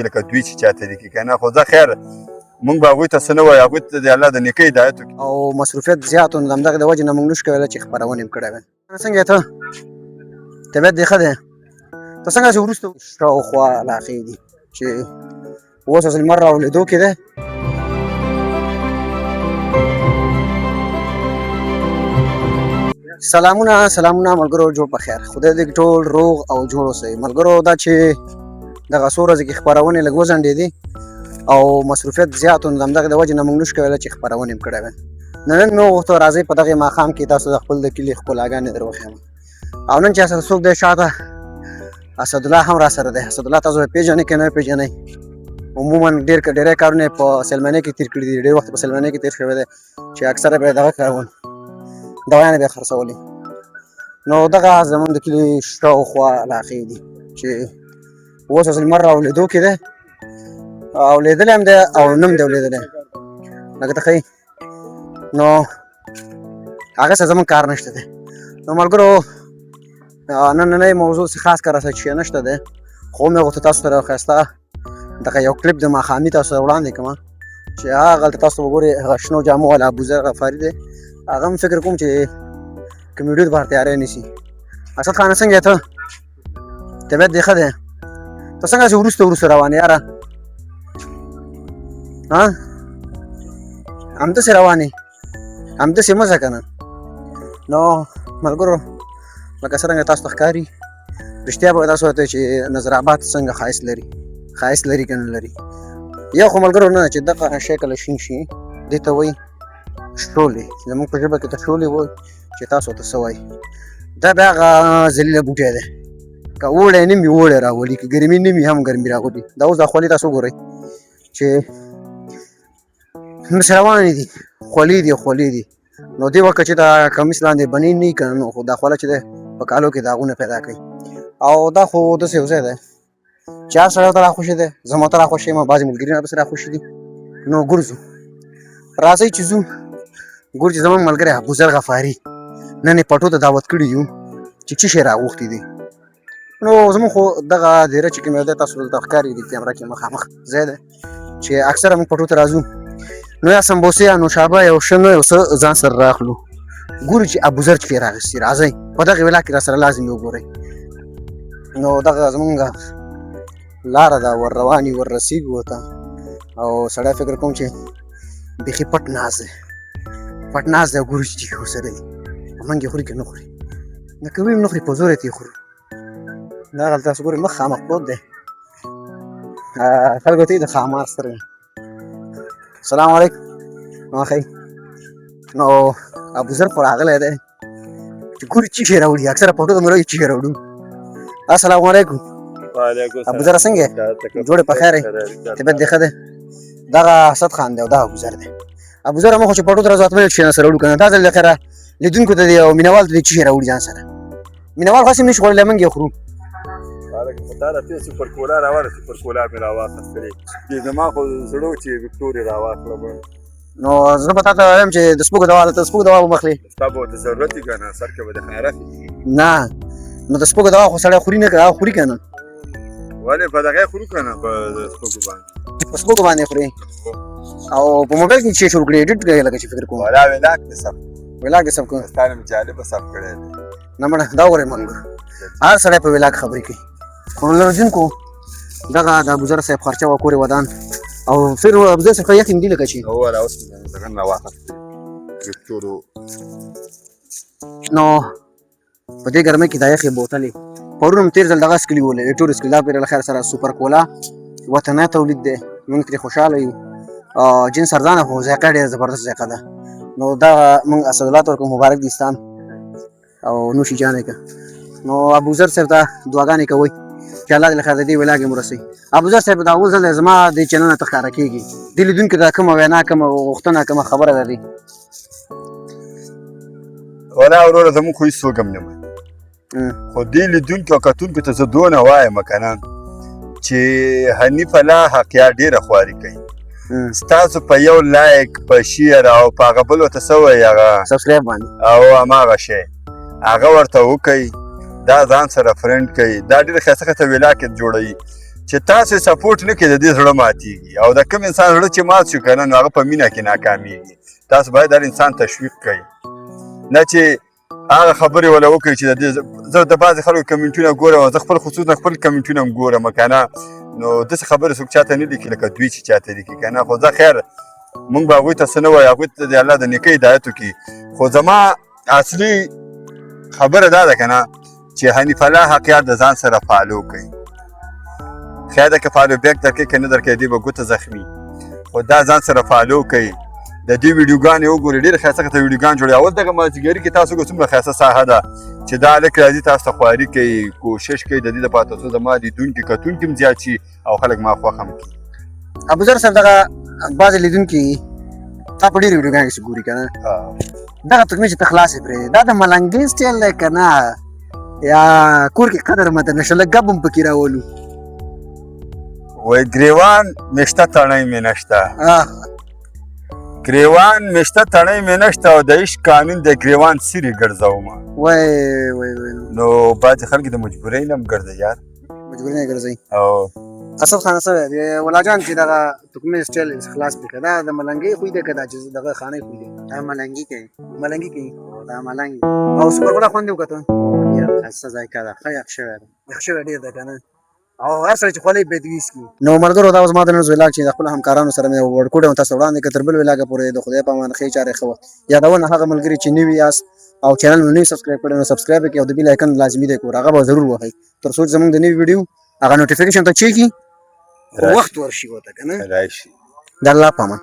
لکه دوی چې چاته دي که نه خو زه خیر مونږ به هغوی ته څه نه وایو هغوی ته د الله د نیکۍ هدایت وکړي او مصروفیت زیات و نو د همدغې د وجې نه موږ نشو کولی چې خپرونه یې کړې وای. څنګه یې ته طبیعت دې ښه دی؟ ته څنګه چې وروسته شاوخوا علاقې دي چې اوس اصل لمر راولېدو کې دی. سلامونه ملګرو، جوړ په خیر. خدای دې ټول روغ او جوړ اوسئ. ملګرو دا چې دغه څو ورځې کې خپرونې لږ وځنډېدې او مصروفیت زیات و نو د همدغې د وجې نه موږ نشو کولی چې خپرونه یې کړې وای. نن مې وغوښتل راځئ په دغې ماښام کې تاسو د خپل د کلي ښکلاګانې در وښیم. او نن چې اسد څوک دی شاته اسدالله هم راسره دی. اسدالله تاسو یې پېژنئ که نه یې پېژنئ؟ عموما ډېری کارونه یې په سلمانۍ کې تېر کړي دي، ډېر وخت په سلمانۍ کې تېر شوی دی چې اکثره به یې دغه کول، دوایانې به یې خرڅولې. نو دغه زموږ د کلي شاوخوا علاقې دي چې اوس اصل لمر راولېدو کې دی او لیدلی هم دی او نه هم دی لیدلی لکه ته ښایي. نو هغه څه زموږ کار نشته دی. نو ملګرو نننۍ موضوع څه خاص کار څه شی نشته دی، خو مې غوښتل تاسو سره ښایسته دغه یو کلیپ د ماښامي تاسو ته وړاندې کړم چې هغلته تاسو وګورئ. هغه شنو جامو والا ابوذر غفاري دی، هغه هم فکر کوم چې که ویډیو دپاره تیاری نیسي. اسد خانه څنګه یې ته؟ طبیعت دې ښه دی؟ ته څنګه چې وروسته روان یې یاره؟ همداسې روان یې، همداسې مه ځه که نه. نو ملګرو لکه څرنګه تاسو ته ښکاري رښتیا به تاسو ته چې نظر آباد څنګه ښایست لري که نه لري. یو خو ملګرو نه چې دغه شی کله شین شي دې ته وایي شولې، زموږ په ژبه کې ته شولې وایي چې تاسو ته څه وایي. دا بیا هغه ذلیله بوټی دی، که اوړی نه وي اوړی راولي، که ګرمي نه وي هم ګرمي راولي. دا اوس دا خولې تاسو وګورئ چې همداسې روانې دي، خولې دي. نو دې وخت چې دا کمیس لاندې بنین نه وي که نه، نو خو دا خوله چې دی په کالو کې داغونه پیدا کوي. او دا خو داسې یو ځای دی چې هر سړی ته راخوشي دی، زما ته راخوشي یم، بعضې ملګري نه پسې راخوشي دي. نو ګرځو، راځئ چې ځو ګورو چې زموږ ملګری ابوذر غفاري نن یې پټو ته دعوت کړي یو چې څه شی راغوښتي دي. نو زموږ خو دغه دیره چې کوم یو دی تاسو ته ښکاري د کیمره کې مخامخ ځای دی چې اکثره موږ پټو ته راځو. نو یا سمبوسې یا نوشابه یو ښه نه یو څه ځان سره راخلو، ګورو چې ابوذر چې پرې راغوښتي. راځئ په دغې ویلا کې راسره لازم وګورئ. نو دغه زمونږ لاره ده، ور روان یو، ور رسېږو ورته. او سړی فکر کوم چې بیخي پټ ناز دی او ګورو چې ټیکې ورسره دي. منګ یې خوري که نه خوري، نه کوي هم نه خوري، په زور یې ترې خورو. دغلته تاسو ګورئ مخامخ پروت دی، خلکو ته یې د ښامار سترګه. سلام علیکم. ښه. نو ابوذر خو راغلی دی چې ګوري څه شی راوړي، اکثره پټو ته مې راوړي څه شی راوړو. السلام علیکم. وعلیکم السلام. ابوذر څنګه یې؟ جوړې په خیر یې؟ طبیعت دې ښه دی؟ دغه اسد خان دی او دا ابوذر دی. ابوذر موږ خو چې پټو ته راځو اتمه شی نه سره وړو که نه. دا ځل د خیره لیدونکو ته دی او مینهوال ته دی څه شی راوړي ځان سره. مینهوال خاص هم نه شي خوړلی، موږ یې خورو. دا د پې سوپر کولا راوړه، سوپر کولا مې راواخیستلې. زما خو زړه و چې وکټورې راواخلم. نو زه به تا ته وایم چې د سپوږو دوا ده، ته سپوږو دوا ومخلې. ستا به ورته ضرورت وي که نه، سر کې به د خیرات وي. نه نو د سپوږو دوا خو سړی خوري نه که هغه خوري که نه؟ ولې په دغې خورو که نه، په سپوږو باندې. په سپوږو باندې خوري؟ او په موبایل کې څه شروع کړې ایډیټ کوې لکه چې فکر کوم؟ ولا ولاګ دې سب کوم. ستا نه مې جالبه سب کړی دی. نه مړه دا وګورئ ملګرو، هر سړی په ولاګ خبرې کوي. خو لرونکو دغه د ابوذر صاحب خرچه و کور ودان او فر ابوذر صاحب یخ دي لکه چې هو راوس دغه نه واخست وکټورو. نو په دې ګرمۍ کې دا یخې بوتلې پرون تیر ځل دغه سکلي ولې ټور سکلا پر خیر سره سوپر کولا وطنه تولید دی، موږ ترې خوشاله یو. جنس ارزانه خو ذایقه ډېره زبردست ذایقه ده. نو دا موږ اسدالله ته ورکوو مبارک دي ستان او نوشي جانې که. نو ابوذر صاحب ته دعاګانې کوئ چې الله دې له خیر د دې ولاګې مو رسوي. ابوذر صاحب دا اول ځل دی زما دې چینل نه ته ښکاره کېږي، دې لیدونکي ته کومه وینا کومه غوښتنه کومه خبره لري؟ ولا وروره زموږ خو هېڅ څوک هم نه مني، خو دې لیدونکي او کتونکو ته زه دونه وایم که نه چې حنیف الله حقیا ډېره خواري کوي. ستاسو په یو لایک په شیر او په هغه بل ورته څه وایي هغه سبسکرایب باندې او هماغه شی هغه ورته وکوئ، دا ځان سره فرینډ کوي. دا ډېره ښایسته ښایسته ویلا کې جوړوي چې تاسو سپورټ نه کوئ د دې زړه ماتېږي او د کوم انسان زړه چې مات شو که نه نو هغه په مینه کې ناکامېږي تاسو باید هر انسان تشویق کوئ نه چې هغه خبرې ولا وکړي چې د دې زه د بعضې خلکو کمنټونه ګورم زه خپل خصوصا خپل کمنټونه هم ګورم که نه نو داسې خبرې څوک چاته نه لیکي لکه دوی چې چاته لیکي که نه خو زه خیر مونږ به هغوی ته څه نه وایو هغوی ته د الله د نیکۍ هدایت وکړي خو زما اصلي خبره دا ده که نه چې حنیف الله حقیار د ځان سره فالو کوي خیر ده که فالو بیک درکوي که نه درکوي دی به ګوته زخمي خو دا ځان سره فالو کوي د دې ویډیوګانې وګورئ ډېرې ښایسته ښایسته ویډیوګانې جوړوي اول دغه مازدیګري کې تاسو وګورئ څومره ښایسته ساحه ده چې دا هلک راځي تاسو ته خواري کوي کوشش کوي د دې لپاره تر څو زما لیدونکي کتونکي هم زیات شي او خلک ما خوښ هم کړي ابوذر صاحب دغه بعضې لیدونکي تا په ډېرې ویډیوګانو کښې ګوري که نه دغه تکمې چې ته خلاصې پرې دا د ملنګۍ سټایل دی که نه یا کور کې قدر مته نشته لږ ګپ هم پکې راولو وایي ګریوان مشته تڼۍ مې نشته ګریوان مشته تڼۍ مې نشته او د عشق قانون د ګریوان سیرې ګرځومه وای نو بعضې خلک د مجبورۍ نه هم ګرځي یار مجبوري نه ګرځوي او اسد خان صاحب ولا جان چې دغه تکمې سټایل خلاص پکې دا د ملنګۍ خوی دی که دا چې دغه خانۍ خوی دی دا ملنګي کوي ملنګي کوي دا ملنګ او سپر ګله خوند یې وکتل یا خاصه ځایکه ده ښه یخ شوی ده یخ شوی ډېر ده که نه او هر سړی چې خولۍ باید ویسکي نو ملګرو دا اوس ما د نن ویلاګ چې د خپلو همکارانو سره مې ورکوډی وم تاسو وړاندې که تر بل ویلاګه پورې د خدای په امان ښې چارې ښه وه یادونه هغه ملګري چې نوي یاست او چینل مو نوي سبسکرایب کړی نو سبسکرایب یې کړئ او د بیل آیکن لازمي دی کور هغه به ضرور وهئ تر څو چې زموږ د نوي ویډیو هغه نوټیفیکیشن ته چیکي وخت ورشي ورته که نه راشي د الله په امان